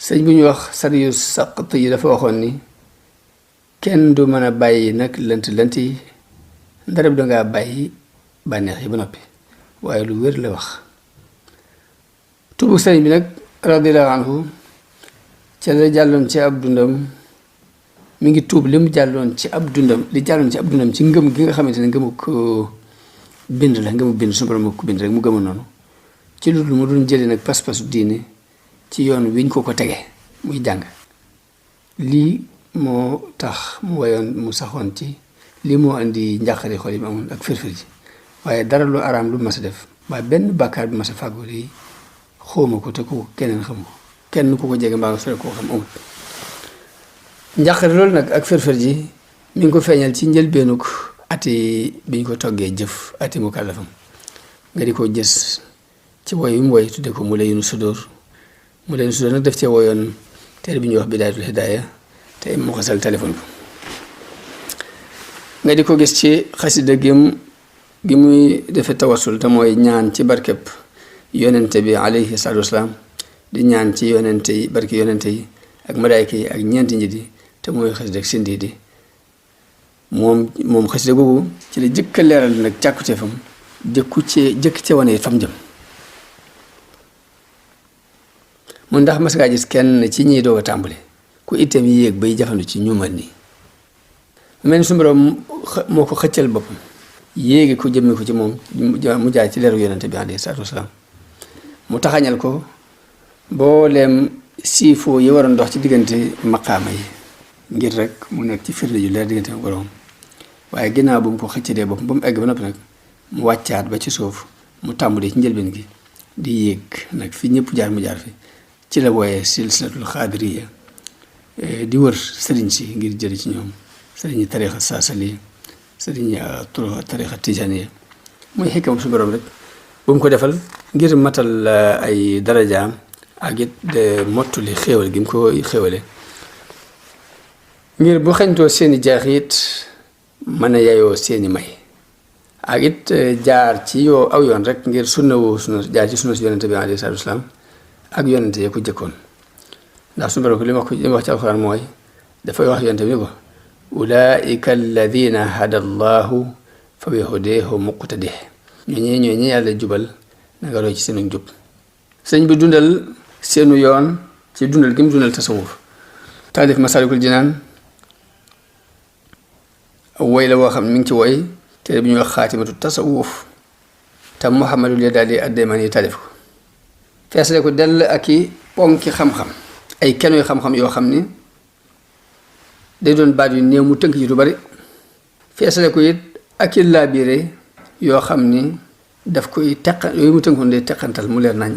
sëñ bu ñu wax Sariyu Saqati yi dafa waxoon ni kenn du mën a bàyyi nag lënt yi ndarab dangaa bàyyi bànneex yi ba noppi waaye lu wér la wax. tubu sëñ bi nag radiyallahu anhu ca la jàlloon ci ab dundam mi ngi tuub li mu jàlloon ci ab dundam ci ngëm gi nga xamante ne ngëmu ko bind la ngëmu bind suñu borom ko bind rek mu gëmoon noonu ci lu dul mu doon jëlee nag pas-pasu diine ci yoon wiñ ko tege muy jàng lii moo tax mu wayoon mu saxoon ci lii moo indi njàqari xol yi mu amoon ak firfir ji waaye dara lu araam lu mas a def waaye benn bàkkaar bi mas a fàggu lii xawma ko te ku keneen xamu ko kenn ku ko jege mbaa nga sore koo xam amul njàqare loolu nag ak firfir ji mi ngi ko feeñal ci njëlbeenuk ati biñ ko toggee jëf ati mu kàllafam nga di ko gis ci woy yu mu woy tudde ko mu layinu sudóor nag def cee woyoon téere bi ñuy wax bidaayatul hidaaya te mu xasal téléphone ko nga di ko gis ci xasida gi muy defe tawassul te mooy ñaan ci barkeb yonente bi alayhi salaatu wasalaam di ñaan ci yonente yi barke yonente yi ak malaayka yi ak ñeenti njit yi te mooy xasida ak sindi di moom xasida googu ci la jëkk a leeral nag càkkute fam jëkk ci wane fam jëm mun ndax mas ngaa gis kenn ci ñiy doog a tàmbali ku itam yéeg bay jafandu ci ñu mën nii mel ni su borom moo ko xëccal boppam yéegi ko jëmmi ko ci moom mu jaar ci leeru yonente bi alayhi salaatu wasalaam mu taxañal ko booleem siifoo yi waroon dox ci diggante maqaama yi ngir rek mu nekk ci firnde ju leer diggante ak borom waaye ginnaaw bu mu ko xëccalee boppam ba mu egg ba noppi nag mu wàccaat ba ci suuf mu tàmbalee ci njëlbeen gi di yéeg nag fi ñëpp jaar mu jaar fi ci la wooyee silsilatul xaadiriya di wër sëriñ si ngir jëli ci ñoom sëriñi tarixa saasali sëriñi tarixa tijaniya muy xekkam su borom rek bu mu ko defal ngir matal ay darajaam ak it de mottuli xéewal gi mu ko xéewale ngir bu xañtoo seeni jaaxit mën a yayoo seeni may ak it jaar ci aw yoon rek ngir jaar ci sunna si yonente bi alayhi salaatu wasalaam ak yonente yi ko jëkkoon ndax suñu borom ko li ma wax ci alxuraan mooy dafay wax yonente bi ni ko ulaika alladina hada allahu fa bi hudeehu muqtadih ñooy ñi yàlla jubal na nga roy ci seenu jub sëñ bi dundal seenu yoon ci dundal gi mu dundal tasawuf taalif Masaalikul Jinaan woy la woo xam ne mi ngi ci woy téere bi ñuy wax xaatimatu tasawuf te Muhammadul Yadaali ad-Daymaani taalif ko feesale ko dell ak i ponki xam-xam ay kenoy xam-xam yoo xam ni day doon baat yu néew mu tënk ci lu bari feesale ko it ak i laabiire yoo xam ni daf koy yooyu mu tënkoon day teqantal mu leer nañ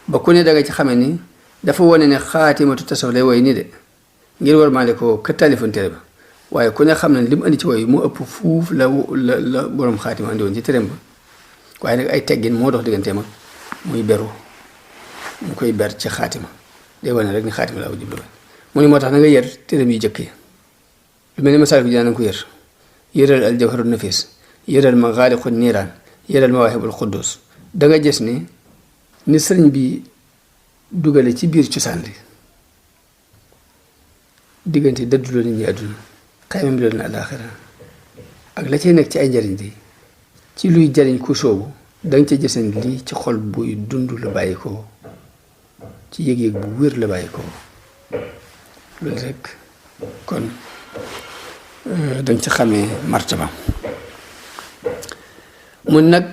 ba ku ne danga ci xame ni dafa wone ne xaatimatu tasawuf lay woy nii de ngir war maale ko ka taalifoon téere ba waaye ku ne xam ne li mu andi ci woy mu ëpp fuuf la borom xaatima andi woon ci téereem ba waaye nag ay teggin moo dox digganteem ak muy beru mu koy ber ci xaatima day wane rek ni xaatima laa jublu mu ni moo tax na nga yër téereem yu jëkk yi lu mel ni Masaalikul Jinaan na ko yëral al jawharun nafis yëral Magaaliqu niiraan yëral Mawaahibul Quddus da nga gis ni sëriñ bi dugale ci biir cosaan li diggante dëdduloo nit ñi àdduna xaymam bi loolu na àllaaxira ak la cay nekk ci ay njariñ di ci luy jariñ ku soobu danga ca gis lii ci xol buy dund la bàyyi ko ci yëg-yëg bu wér la bàyyi ko loolu rek kon danga ci xamee martaba mun nag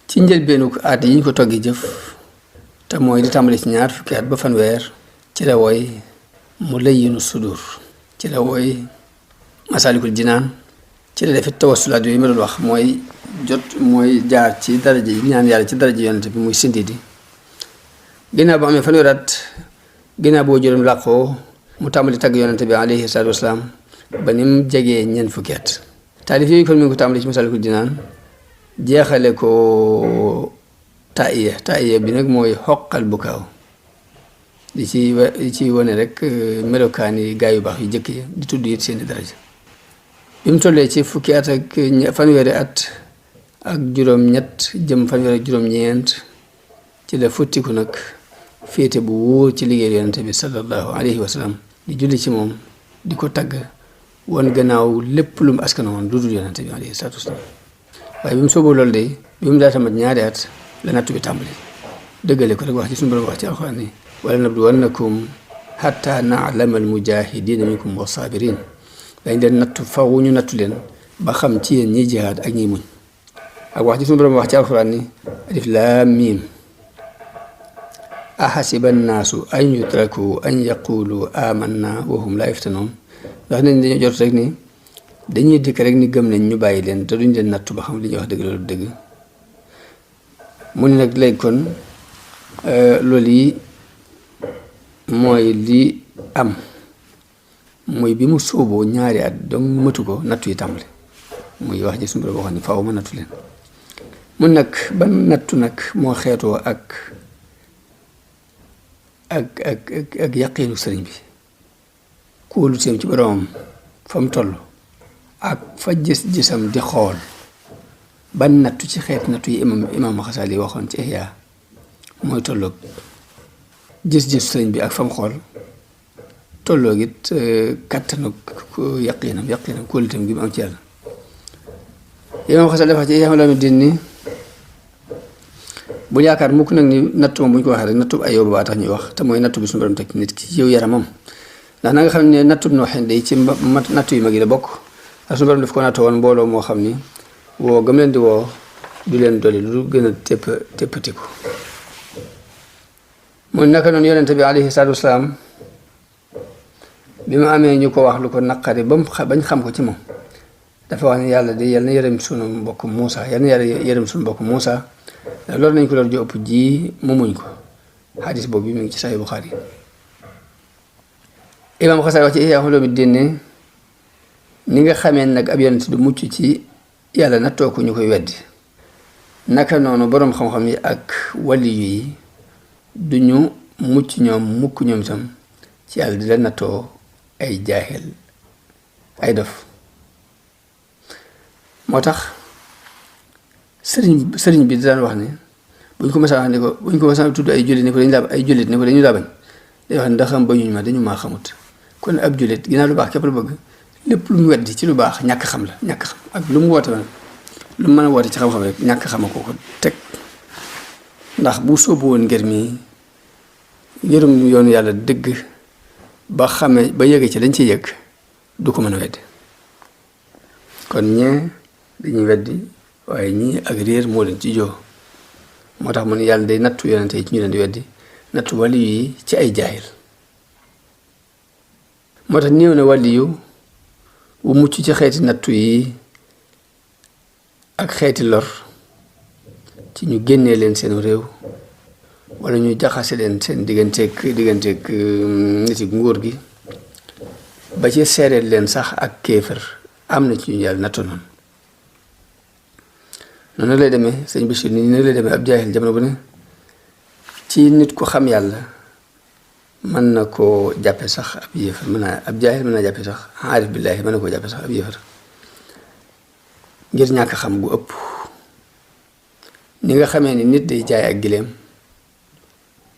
ci njëlbeenu at yi ñu ko toggi jëf te mooy di tàmbali ci 20 fukki at ba fanweer ci la woy mu layyinu sudur ci la woy Masaalikul Jinaan ci la defit tawassulaat yooyu ma doon wax mooy jaar ci daraja yi ñaan yàlla ci daraja yonente bi muy sindi di ginnaaw bu amee fanweer at ginnaaw boo juróom làqoo mu tàmbali tagg yonente bi alayhi salaatu wasalaam ba ni mu jegee 20 fukki at taalif yooyu kon mi ngi ko tàmbali ci Masaalikul Jinaan jeexale ko taiya bi nag mooy xoqal bu kaaw di ci wane rek melokaani gaa yu baax yu jëkk yi di tudd it seeni daraja bi mu tollee ci fukki at ak fanweeri at ak juróom-ñett jëm fanweeri ak juróom-ñeent ci la futtiku nag féete bu wóor ci liggéey yonente bi sallallahu alayhi wa sallam di julli ci moom di ko tagg woon gannaaw lépp lu mu askana woon lu dul yonente bi alayhi salaatu wasalaam waaye bi mu sooboo loolu de bi mu daata mat ñaari at la nattu bi tàmbali dëggale ko rek wax ci suñu borom wax ci alxuraan ni wala nabluwannakum hatta na'lama al-mujahidina minkum was-sabirin dañ leen nattu faw ñu nattu leen ba xam ci yéen ñiy jihaad ak ñiy muñ ak wax ci suñu borom wax ci alxuraan ni alif laam miim ahasiba annaasu an yutraku an yaqulu amanna wa hum la yuftanun ndax nañ dañoo jot rek ni dañuy dikk rek ni gëm nañ ñu bàyyi leen te duñ leen nattu ba xam li ñuy wax dëgg loolu dëgg mu ne nag léegi kon loolu yi mooy li am muy bi mu sóoboo ñaari at donc matu ko nattu yi tàmbali muy wax ji suñu borom waxoon ni faaw ma nattu leen mun nag ban nattu nag moo xeetoo ak yaqiinu sëriñ bi kóolu teem ci boromam fa mu toll ak fa gis-gisam di xool ban nattu ci xeet nattu yi imam Xasali waxoon ci Ihya mooy tolloog gis-gis sëriñ bi ak fa mu xool tolloog it kattanu yaqiinam kóolu teem gi mu am ci yàlla imam Xasali dafa ci Ihya Ulumuddin ni bu yaakaar mukk nag ni nattu moom bu ñu ko waxee rek nattu Ayóoba baa tax ñuy wax te mooy nattu bi suñu borom teg nit ki yow yaramam ndax na nga xam ne nattu Nooxin day ci nattu yu mag yi la bokk ak suñu borom daf ko nattoo woon mbooloo moo xam ni woo gëm leen di woo du leen dolli lu gën a téppatiku mu naka noonu yonente bi alayhi salaatu wasalaam bi mu amee ñu ko wax lu ko naqari bañ xam ko ci moom dafa wax ne yàlla de yal na yërëm sunu mbokk Muusa yal na yàlla yërëm sunu mbokk Muusa loolu nañ ko loolu ju ëpp ji mu muñ ko xadis boobu bi mu ngi ci Sahih Bukhari imam Xasali wax ci Ihya Ulumuddin ni nga xamee nag ab yonent du mucc ci yàlla nattoo ko ñu koy weddi naka noonu boroom xam-xam yi ak waliyu yi duñu mucc ñoom mukk ñoom itam ci yàlla di la nattoo ay jaahil ay dof moo tax sëriñ bi daan wax ne buñ ko mësa wax ne ko buñ ko mësa tudd ay jullit ne ko dañu daa bañ day wax ne ndax xam bañuñ ma dañu maa xamut kon ab jullit ginnaaw lu baax képp la bëgg lépp lu mu weddi ci lu baax ñàkk xam ak lu mu woote woon lu mu mën a woote ci xam-xam rek ñàkk xam ko teg ndax bu sóobu woon ngir mi yërëm yoonu yàlla dëgg ba xamee ba yëge ci dañ ci yëg du ko mën a weddi kon ñee dañuy weddi waaye ñii ak réer moo leen ci joo moo tax mu ne yàlla day nattu yonente yi ci ñu leen di weddi nattu waliyu yi ci ay jaahil moo tax néew na waliyu bu mucc ci xeeti nattu yi ak xeeti lor ci ñu génnee leen seen réew wala ñu jaxase leen seen digganteeg nit yi nguur gi ba ci seereel leen sax ak kéefër am na ci ñu yàlla nattu noonu lay demee sëñ Bachir nii ne lay demee ab jaahil jamono bu ne ci nit ku xam yàlla mën na koo jàppe sax ab yéefar ab jaahil mën naa jàppe sax aarif billaahi mën na koo jàppe sax ab yéefar ngir ñàkk xam gu ëpp ni nga xamee ni nit day jaay ak gileem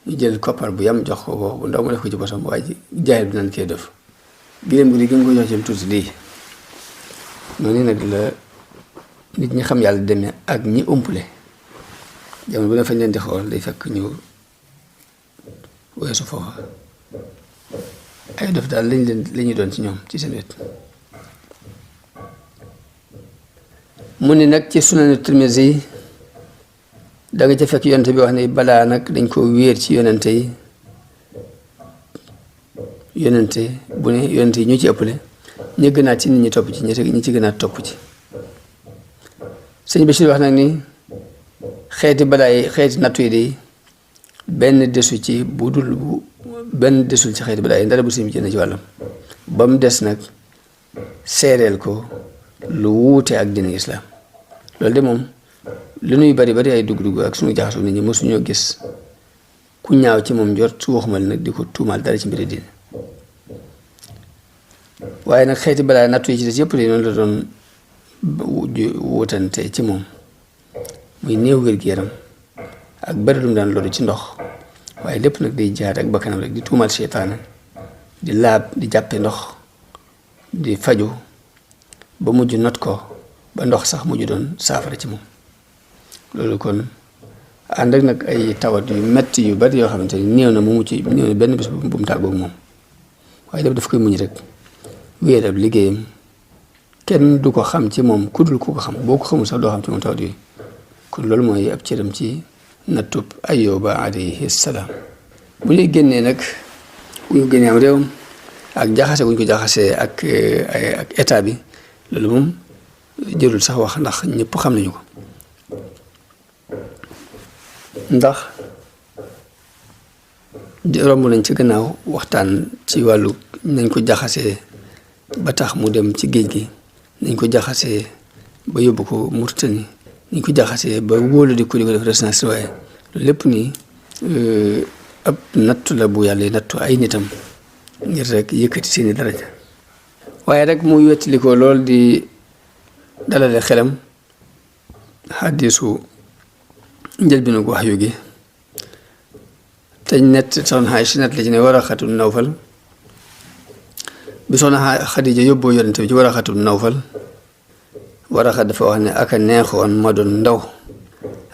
ñu jël koppar bu yam jox ko bu ndaw mu def ko ci bosam waaye ji jaahil bi naan koy def gileem gi di gën ko jox ci lu tuuti lii noonu nag la nit ñi xam yàlla demee ak ñi umpule jamono bu ne fañ leen di xool day fekk ñu weesu foofa ay dof daal lañuy doon ci ñoom ci seen wet mu ni nag ci sunanu Tirmisi da nga ca fekk yonente bi wax ne balaa nag dañ ko wéer ci yonente yi bu ne yonente yi ñu ci ëppale ñu gënaat ci nit ñi topp ci ñi ci gënaat topp ci sëñ Bachir wax nag ni xeeti balaa yi xeeti nattu yi de benn desu ci benn desul ci xeeti balaa yi ndara bu sëñ bi jënd ci wàllam ba mu des nag seereel ko lu wuute ak dina islaam loolu de moom lu nuy bari ay dugg-dugg ak suñu jaxasoo nit ñi mësuñoo gis ku ñaaw ci moom jot su waxumal nag di ko tuumaal dara ci mbiri diine waaye nag xeeti balaa nattu yi ci des yëpp de noonu la doon wutante ci moom muy néew wér-gu-yaram ak bari lu mu daan loolu ci ndox waaye lépp nag day jaar ak bakkanam rek di tuumal seytaane di laab di jàppe ndox di faju ba mujj not ko ba ndox sax mujj doon saafara ci moom loolu kon ànd ak nag ay tawat yu metti yu bari yoo xamante ni néew na mu mucc néew na benn bés bu mu tàggoog moom waaye lépp daf koy muñ rek wéer ab liggéeyam kenn du ko xam ci moom ku dul ku ko xam boo ko xamul sax doo xam ci moom tawat yooyu kon loolu mooy ab cëram ci nattub Ayyuba alayhi salaam bu ñuy génnee nag bu ñu génnee am réewam ak jaxase bu ñu ko jaxasee ak état bi loolu moom jërul sax wax ndax ñëpp xam nañu ko ndax romb nañ ci gannaaw waxtaan ci wàllu nañ ko jaxasee ba tax mu dem ci géej gi nañ ko jaxasee ba yóbbu ko Mauritanie nañ ko jaxasee ba wóolu di ko def résidence waaye loolu lépp nii ab nattu la bu yàlla nattu ay nitam ngir rek yëkkati seeni daraja waaye rek muy wettali ko lool di dalale xelam xaddiisu njëlbéenu wax yu gi te soxna Aysa net la ci ne Waraxatu Nawfal bi soxna Xadija yóbboo yonente bi ci Waraxatu Nawfal Waraxa dafa wax ne aka neexoon ma doon ndaw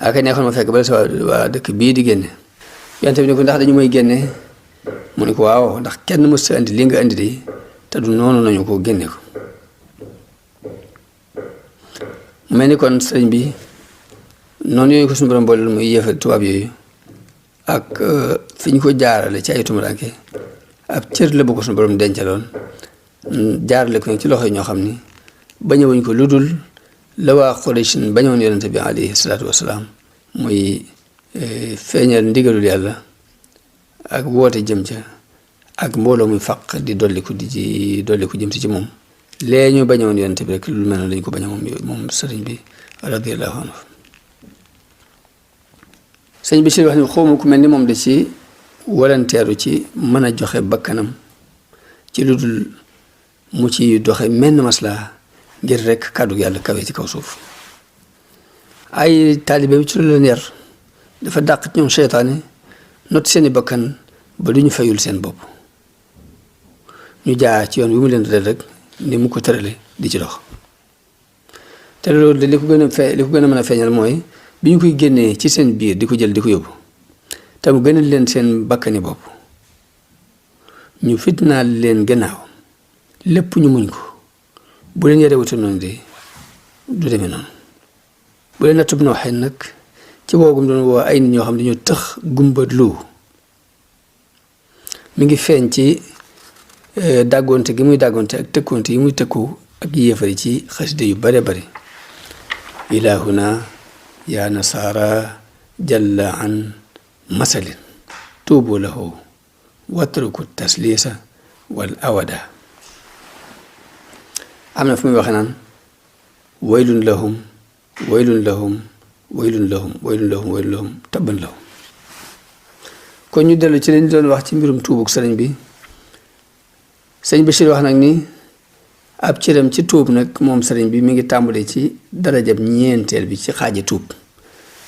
aka neexoon ma fekk bala sa waa dëkk bii di génne yonente bi ne ko ndax dañu may génne mu ne ko waaw ndax kenn mës sa indi li nga indi di te du noonu nañu ko génne ko mu mel ni kon sëriñ bi noonu yooyu ko suñu borom boole muy yëfa tubaab yooyu ak fi ñu ko jaarale ci ay tumuraanke ab cër la bu ko suñu borom dencaloon jaarale ko ci loxo yi ñoo xam ni bañewuñ ko lu dul la waa Quraysh bañoon yonente bi alayhi salaatu wasalaam muy feeñal ndigalul yàlla ak woote jëm ca ak mbooloo muy faq di dolliku jëm si ci moom lee ñu bañoon yonente bi rek lu mel noonu lañ ko baña moom sëriñ bi radiyallahu anhu sëñ bi si wax ni xawma ku mel ni moom da ci walanteeru ci mën a joxe bakkanam ci lu dul mu ci doxe menn maslaa ngir rek kàddu yàlla kawe ci kaw suuf ay taalibe ci lu leen yar dafa dàq ci ñoom seytaane not seeni bakkan ba du ñu fayul seen bopp ñu jaar ci yoon bi mu leen tëral rek ni mu ko tërale di ci dox te loolu de li ko gën a mën a feeñal mooy bi ñu koy génnee ci seen biir di ko jël di ko yóbbu te mu gënal leen seen bakkani bopp ñu fitnaal leen gannaaw lépp ñu muñ ko bu leen yare wutu noonu de du demee noonu bu leen nattub na waxee nag ci woogum doon woo ay nit ñoo xam ne dañoo tëx gumba lu mi ngi feeñ ci dàggoonte gi muy dàggoonte ak tëkkoonte yi muy tëkku ak yéefari ci xasida yu bare bari ilahuna yaa nasaara jalla an masalin tuubu lahu watruku taslisa wal awada am na fu muy waxe naan waylun lahum waylun lahum waylun lahum waylun lahum waylun lahum tabban lahum kon ñu dellu ci lañ doon wax ci mbirum tuubug sëriñ bi sëriñ Bachir wax nag ni ab cëram ci tuub nag moom sëriñ bi mi ngi tàmbalee ci darajab ñeenteel bi ci xaaji tuub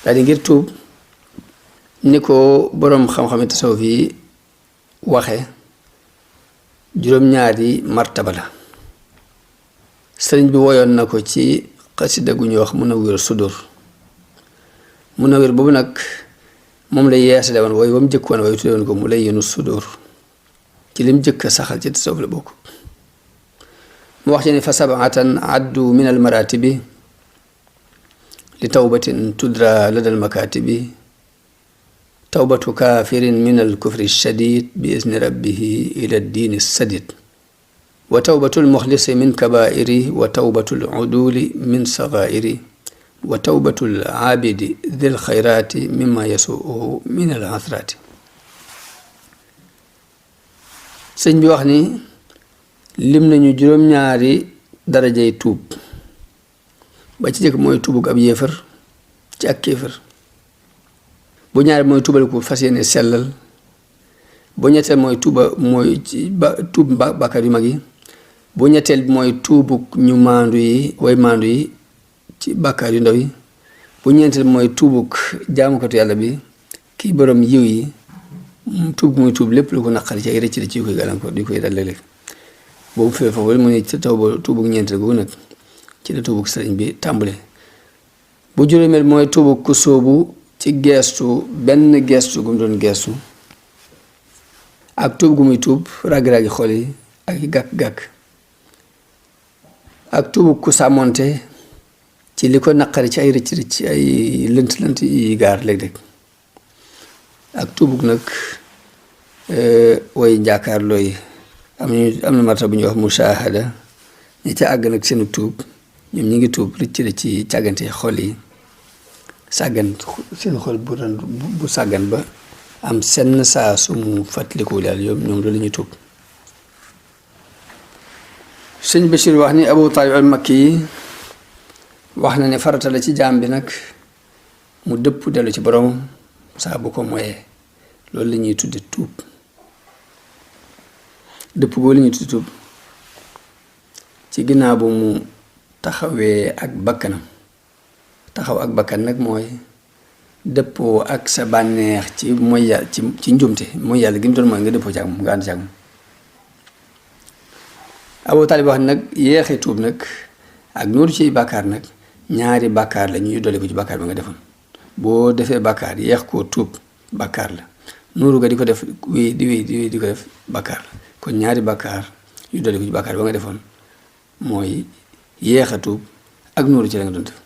daal di ngir tuub ni ko boroom xam-xami tasawuf yi waxe juróom-ñaari martaba la sëriñ bi woyoon na ko ci xasida gu ñuy wax Munawwir Sudur Munawwir boobu nag moom lay yeesale woon wooy ba mu jëkkoon waaye tudde woon ko mu lay yenu sudur ci lim jëkk saxal ci tasawuf la bokk mu wax ci ne fa sab'atan addu min al maratibi li tawbatin tudra lada al makatibi tawbatu kafirin min al kufri shadid bi izni rabbihi ila diini sadid wa tawbatu al muxlisi min kabairi wa tawbatu al uduli min sagairi wa tawbatu al abidi dhil xayrati mimma yasuuhu min al athrati sëñ bi wax ni lim nañu juróom-ñaari darajay tuub ba ci jëkk mooy tuubug ab yéefar ci ak kéefar bu ñaari mooy tuubal ko fas yéene sellal bu ñetteel mooy tuub bàkkaar yu mag yi bu ñetteel mooy tuubug ñu maandu yi way maandu yi ci bàkkaar yu ndaw yi bu ñeenteel mooy tuubug jaamukatu yàlla bi kii borom yiw yi tuub muy tuub lépp lu ko naqari ci ay rëcc rëcc yu koy gàllankoor di koy dal léeg-léeg boobu fee foofu mu ne ci tuubug ñeenteel googu nag ci la tuubug sëriñ bi tàmbale. bu juróomeel mooy tuubug ku sóobu ci geestu benn geestu gu mu doon geestu ak tuub gu muy tuub ràgg-ràggi xol yi ak gàkk-gàkk ak tuubug ku sàmmonte ci li ko naqari ci ay rëcc rëcc ay lënt yi gaar léeg-léeg ak tuubug nag way njaakaarloo yi am na marta bu ñuy wax musaahada ñi ca àgg nag seenu tuub ñoom ñi ngi tuub rëcc ci càggante xol yi sàggan seen xol bu sàggan ba am senn saa su mu fàttalikul yàlla ñoom loolu la ñuy tuub. sëñ Bachir wax ni Abu Talib al Makki yi wax na ne farata la ci jaam bi nag mu dëpp dellu ci borom saa bu ko moyee loolu la ñuy tudde tuub dëpp boo la ñuy tudde tuub ci ginnaaw bu mu taxawee ak bakkanam taxaw ak bakkan nag mooy dëppoo ak sa bànneex ci mooy yàlla ci njumte mooy yàlla gi mu doon mooy nga dëppoo ci ak moom nga ànd ci ak moom. Abu Talib wax nag yéexee tuub nag ak nuuru ci bàkkaar nag ñaari bàkkaar la ñuy dolli ko ci bàkkaar ba nga defoon boo defee bàkkaar yéex koo tuub bàkkaar la nuuru ga di ko def di ko def bàkkaar la kon ñaari bàkkaar yu dolli ko ci bàkkaar ba nga defoon mooy yéex a tuub ak nuuru ci la nga doon def.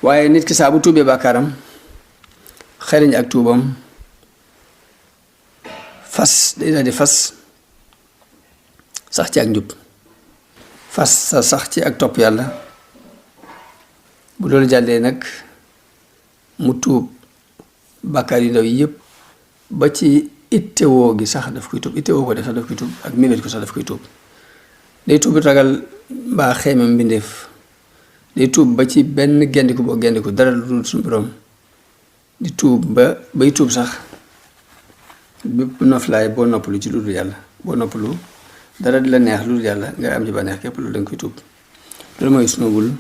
waaye nit ki saa bu tuubee bàkkaaram xeriñ ak tuubam fas day daal di fas sax ci ak njub fas sa sax ci ak topp yàlla bu loolu jàllee nag mu tuub bàkkaar yu ndaw yi yëpp ba ci ittewoo gi sax daf koy tuub ittewoo ko def sax daf koy tuub ak mébét ko sax daf koy tuub day tuub ragal mbaa xeemam mbindeef day tuub ba ci benn gendiku boo gendiku dara lu dul suñu borom di tuub bay tuub sax bépp noflaay boo noppalu ci lu dul yàlla boo noppalu dara di la neex lu dul yàlla nga am ci ba neex képp loolu da nga koy tuub loolu mooy sunubul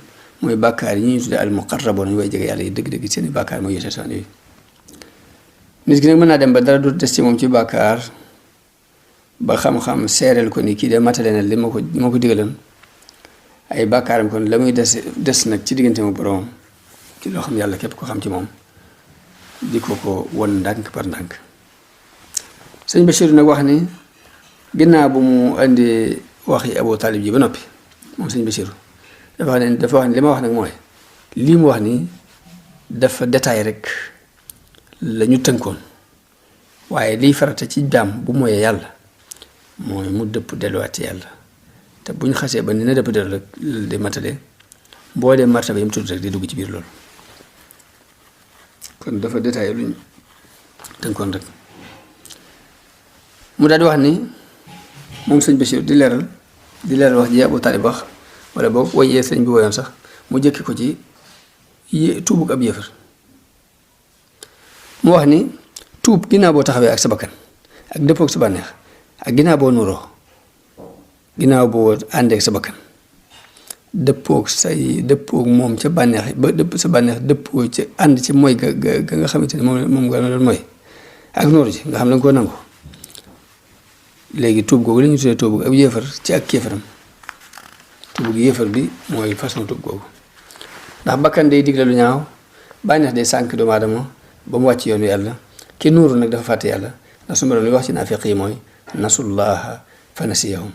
mooy bàkkaar yi ñuy tuddee al muqarraboon ñu way jege yàlla yi dëgg-dëgg seeni bàkkaar mooy yéete saan yooyu nit ki nag mën naa dem ba dara du des ci moom ci bàkkaar ba xam-xam seereel ko ni kii de matale na li ma ko digaloon ay bàkkaaram kon la muy des nag ci diggante mu boroom ci loo xam yàlla képp ko xam ci moom di ko won ndànk par ndànk. sëñ Bachir nag wax ni ginnaaw bu mu indi waxi Abu Talib ji ba noppi moom sëñ Bachir dafa wax ne li ma wax nag mooy lii mu wax ni dafa détail rek la ñu tënkoon waaye liy farata ci jaam bu moyee yàlla mooy mu dëpp delluwaat ci yàlla te buñ xasee ba ni na dëpp dellu rek di matale boo dee martaba yi mu tudd rek di dugg ci biir loolu kon dafa détaillé luñ tënkoon rek mu daal di wax ni moom sëñ Bachir di leeral wax ji Abu Talib wax wala boog woyee sëñ bi woyoon sax mu jëkki ko ci tuubug ab yëfër mu wax ni tuub ginnaaw boo taxawee ak sa bakkan ak dëppoo ak sa bànneex ak ginnaaw boo nuroo ginnaaw boo àndee ak sa bakkan dëppoog moom ca bànneex ba sa bànneex dëppoo ci ànd ci mooy ga nga xamante ne moom nga doon mooy ak nooru ji nga xam ne nga koo nangu léegi tuub googu la ñu tuddee tuub ab yéefar ci ak kéefaram tuub yéefar bi mooy façon tuub googu ndax bakkan day digle lu ñaaw bànneex day sànk doomu aadama ba mu wàcc yoonu yàlla ki nuuru nag dafa fàtte yàlla ndax su ma doon li wax ci naafiq yi mooy nasullaha fa nasiyahum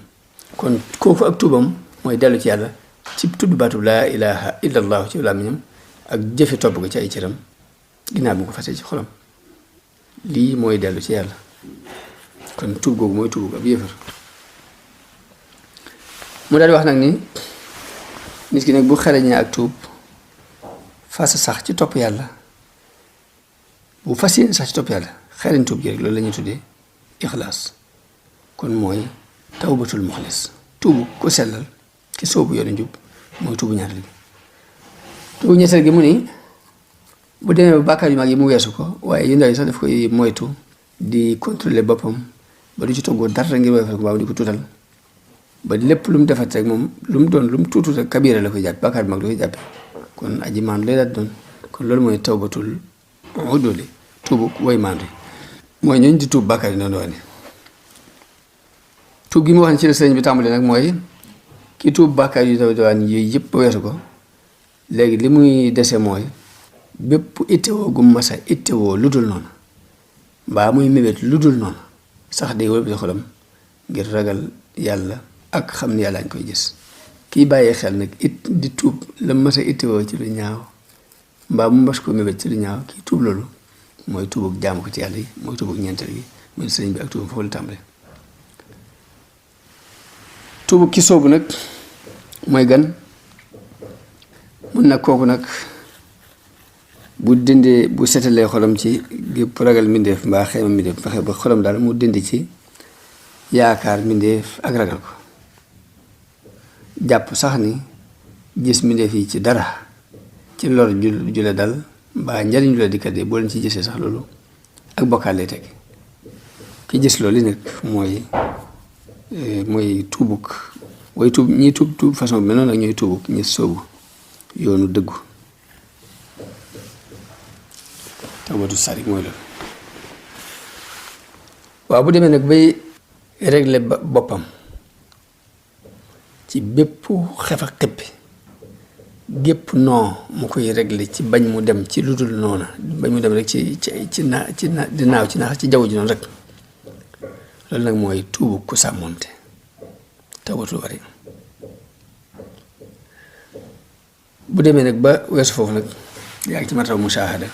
kon kooku ak tuubam mooy dellu ci yàlla ci tudd baatub laa ilaha illa allah ci làmmiñam ak jëfe topp ko ci ay cëram ginnaaw bu ko fàtte ci xolam lii mooy dellu ci yàlla kon tuub googu mooy tuub ab yéefar mu daal di wax nag ni nit ki nag bu xereñee ak tuub fas sax ci topp yàlla bu fas yéene sax ci topp yàlla xereñ tuub gi rek loolu la ñuy tuddee ixlaas kon mooy tawbatul muxlis tuubu ku sellal ki soobu yoonu njub mooy tuubu ñaareel gi tuubu ñetteel gi mu ni bu demee ba bàkkaar yu mag yi mu weesu ko waaye yu ndaw yi sax daf koy moytu di contrôler boppam ba du ci toggoo dara ngir woyofal ko baabu di ko tuutal ba lépp lu mu defat rek moom lu mu doon lu mu tuutu rek kabira la koy jàpp bàkkaar bi mag la koy jàppe kon aji maandu lay daal doon kon loolu mooy tawbatul uduli tuubu woy maandu mooy ñooñ di tuub bàkkaar yi noonu wane tuub gi mu wax ne ci la sëriñ bi tàmbali nag mooy ki tuub bàkkaar yu dawaan yooyu yëpp weesu ko léegi li muy dese mooy bépp ittewoo gu masa ittewoo lu dul noonu mbaa muy mébét lu dul noonu sax day wëlbati xolam ngir ragal yàlla ak xam ni yàlla ñu koy gis kiy bàyyee xel nag it di tuub la masa ittewoo ci lu ñaaw mbaa mu mas ko mébét ci lu ñaaw kii tuub loolu mooy tuubug jaamu ko ci yàlla yi mooy tuubug ñeenteel gi mooy sëriñ bi ak tuubug foofu la tàmbale tuubug ki soobu nag mooy gan mun nag kooku nag bu dindee bu setalee xolam ci gépp ragal mbindeef mbaa xeema mbindeef fexe ba xolam daal mu dindi ci yaakaar mbindeef ak ragal ko jàpp sax ni gis mbindeef yi ci dara ci lor ju la dal mbaa njariñ ju la dikkat de boo leen ci gisee sax loolu ak bokkaat lay teg ki gis loolu nag mooy tuubug way tuub ñi tuub façon bi mel noonu ak ñooy tuubug ñi soobu yoonu dëggu tawbatu sarik mooy loolu waaw bu demee nag bay régler boppam ci bépp xefa xippi gépp non mu koy régler ci bañ mu dem ci lu dul noona bañ mu dem rek ci di naaw ci naax ci jaww ji noonu rek loolu nag mooy tuubu ku sàmmonte tawbatu bari bu demee nag ba weesu foofu nag yaa ngi ci martaba mushahada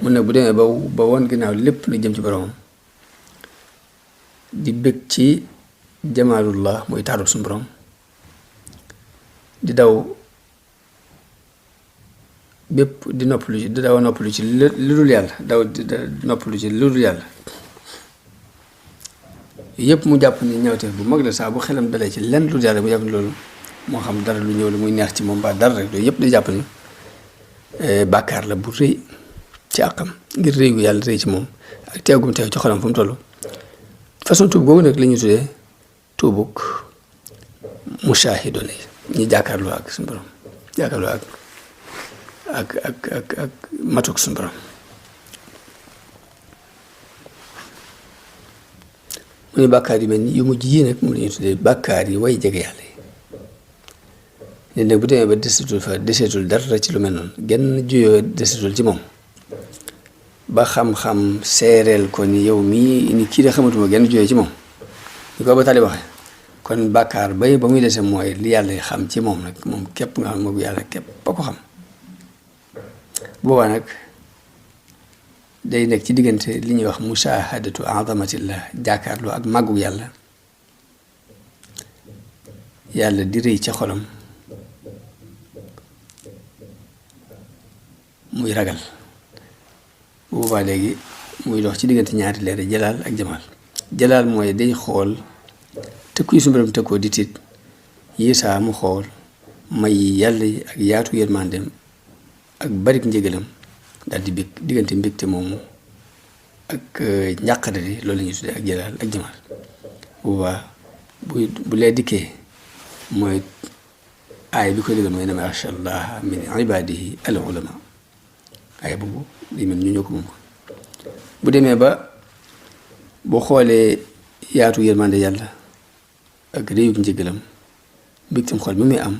mun nag bu demee ba woon ginnaaw lépp lu jëm ci boromam di bëgg ci jamaalullah mooy taarub suñu borom di daw bépp di noppalu ci di daw noppalu ci lu dul yàlla noppalu ci lu dul yàlla yëpp mu jàpp ni ñawteef bu mag la saa bu xelam dalee ci lenn lu dul yàlla mu jàpp ni loolu moo xam dara lu ñëw la muy neex ci moom ba dara rek loolu yëpp day jàpp ni bàkkaar la bu rëy ci àqam ngir rëy gu yàlla rëy ci moom ak teegum teew ci xolam fu mu toll façon tuub googu nag la ñuy tuddee tuubug mushaahidoon yi ñi jàkkaarloo ak suñu borom jàkkaarloo ak matuk suñu borom mu ne bàkkaar yu mel ni yu mujj yii nag mu la ñuy tuddee bàkkaar yi way jege yàlla yi nit nag bu demee ba deseetul dara ci lu mel noonu genn juyoo deseetul ci moom ba xam-xam seereel ko ni yow mii ni kii de xamatuma genn juyoo ci moom ñu ko ba tali waxee kon bàkkaar ba muy dese mooy li yàlla xam ci moom nag moom képp nga xam moom yàlla képp ba ko xam boobaa nag day nekk ci diggante li ñuy wax mushahadatu azamatillah jàkkaarloo ak màggu yàlla yàlla di rëy ca xolam muy ragal bu boobaa léegi muy dox ci diggante ñaari leer jalaal ak jamaal jalaal mooy day xool tëkku yi suñu borom tëkkoo di tiit yiisaa mu xool may yàlla yi ak yaatu yërmandeem ak barik njëgalam daal di bég diggante mbégte moomu ak njàqare li loolu la ñuy tuddee ak jalaal ak jamaal boobaa bu lee dikkee mooy aay bi koy dëggal mooy innamaa yaxsha llaaha min ibaadihi al ulamaa aay boobu li mel ñu ñoo ko moom bu demee ba boo xoolee yaatu yërmande yàlla ak réyub njëgalam mbégtam xol bi muy am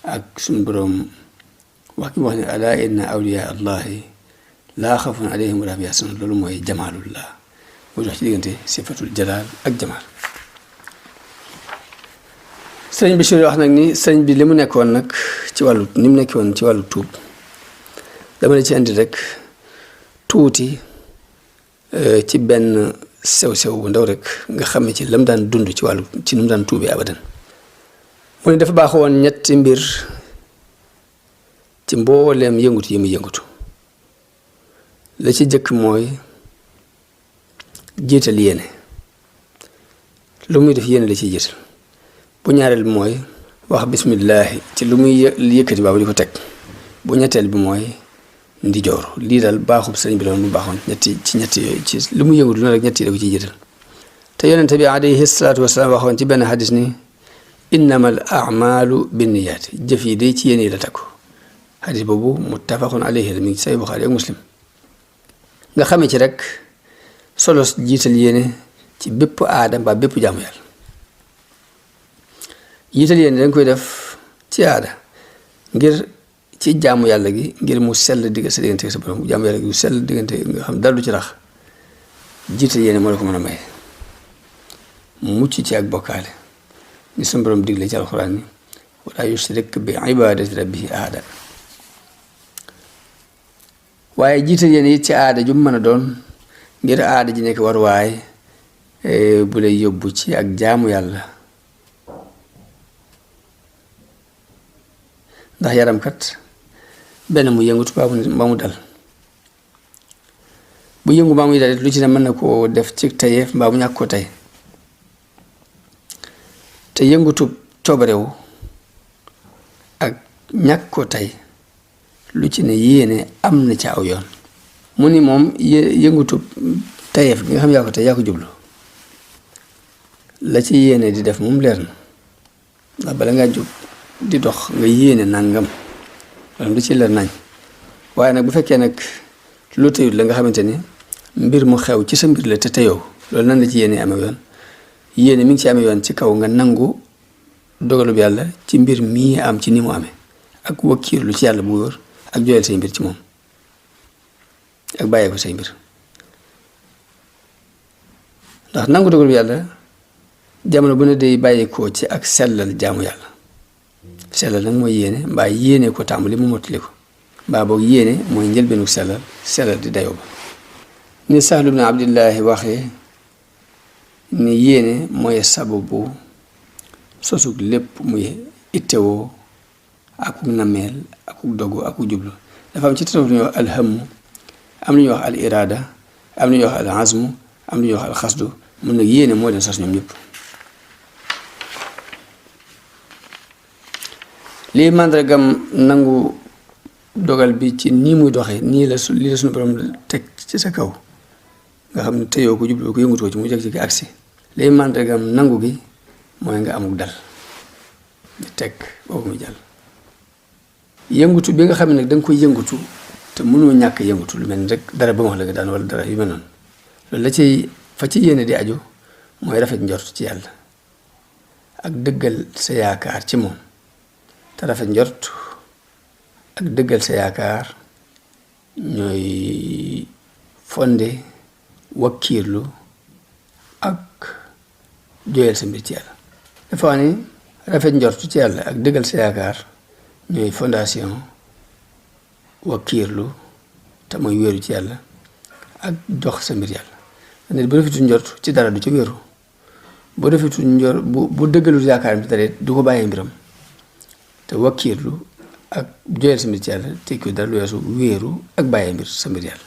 ak suñu boroom wax ki mu wax ne alaa inna awliyaa allahi laa xawfun alayhim wa laa hum yaxzanuun loolu mooy jamaalullah muy dox ci diggante sifatul jalaal ak jamaal sëriñ Bachir wax nag ni sëriñ bi li mu nekkoon nag ci wàllu ni mu nekkoon ci wàllu tuub dama la ci indi rek tuuti ci benn sew-sew bu ndaw rek nga xam ne ci lam daan dund ci wàllu ci nu mu daan tuubee abadan mu ne dafa baaxoo woon ñetti mbir ci mbooleem yëngutu yi mu yëngutu la ci jëkk mooy jiital yéene lu muy def yéene la ciy jiital bu ñaareel bi mooy wax bismillaahi ci lu muy yëkkati baabu di ko teg bu ñetteel bi mooy ndijoor lii daal baaxub sëriñ bi doon mu baaxoon ñetti yooyu ci lu mu yëngutu noonu rek ñetti da ko ciy jiital te yonente bi alayhi salaatu wasalaam waxoon ci benn xadis ni innamal a'maalu binniyaat jëf yi day ci yéene yi la takku xadis boobu muttafaqun alayhi la mi ngi say Buxaari ak Muslim nga xamee ci rek solos jiital yéene ci bépp aada mbaa bépp jaamu yàlla. jiital yéene danga koy def ci aada ngir ci jaamu yàlla gi ngir mu sell digg sa diggante sa borom jaamu yàlla gi mu sell diggante nga xam dara du ci rax jiital yéene moo la ko mën a may mucc ci ak bokkaale ni sa borom digle ci alxuraan ni wala yushrik bi ibadati rabbihi ahada. waaye jiital yéene it ci aada ju mu mën a doon ngir aada ji nekk war waay bu lay yóbbu ci ak jaamu yàlla ndax yaram kat benn mu yëngutu ba mu dal bu yëngu ba muy dal lu ci ne mën na koo def ci tayeef mbaa mu ñàkk ko tey te yëngutu coobarewu ak ñàkk ko tey lu ci ne yéene am na ci aw yoon. mu ni moom yëngutu tayeef gi nga xam yaa ko tey yaa ko jublu la ci yéene di def moom leer na ndax bala ngaa jub di dox nga yéene nangam loolu du ci leer nañ waaye nag bu fekkee nag lu teyut la nga xamante ni mbir mu xew ci sa mbir la te teyoo loolu nan la ci yéene amee yoon. yéene mi ngi ci amee yoon ci kaw nga nangu dogalub yàlla ci mbir mii am ci ni mu amee ak wakkiirlu ci yàlla bu wóor ak jooyal say mbir ci moom ak bàyyee ko say mbir ndax nangu dogalub yàlla jamono bu ne day bàyyeekoo ci ak sellal jaamu yàlla. sellal nag mooy yéene mbaa yéene ko tàmbali mu mottali ko mbaa boog yéene mooy njëlbeenu sellal di dayoo ba ni Sahlu bnu Abdillahi waxee ni yéene mooy sababu sosug lépp muy ittewoo akuk nameel akuk dogu akuk jublu. dafa am ci tasawuf lu ñuy wax alhammu am lu ñuy wax al irada am lu ñuy wax al azmu am lu ñuy wax al xasdu mun nag yéene moo leen sos ñoom ñëpp. lii màndargam nangu dogal bi ci nii muy doxee nii la lii la suñu borom teg ci sa kaw nga xam ne teyoo ko jublu ko yëngutoo ci mu jeg ci agsi lii màndargam nangu gi mooy nga amuk dal di teg boobu muy jàll. yëngutu bi nga xam ne nag da nga koy yëngutu te mënoo ñàkk yëngutu lu mel ni rek dara ba ma wax la nga daan wala dara yu mel noonu loolu la ci fa ci yéene di aju mooy rafet njort ci yàlla ak dëggal sa yaakaar ci moom. te rafet njort ak dëggal sa yaakaar ñooy fonde wakkiirlu ak jooyal sa mbir ci yàlla. dafa wax ni rafet njort ci yàlla ak dëggal sa yaakaar ñooy fondation wakkiirlu te mooy wéeru ci yàlla ak jox sa mbir yàlla. nit bu rafetul njort ci dara du ca wéeru bu rafetul njort bu dëggalul yaakaar bi dara du ko bàyyee mbiram. te wakkiirlu ak jooyal sa mbir ci yàlla tekki dara lu weesu wéeru ak bàyyee mbir sa mbir yàlla.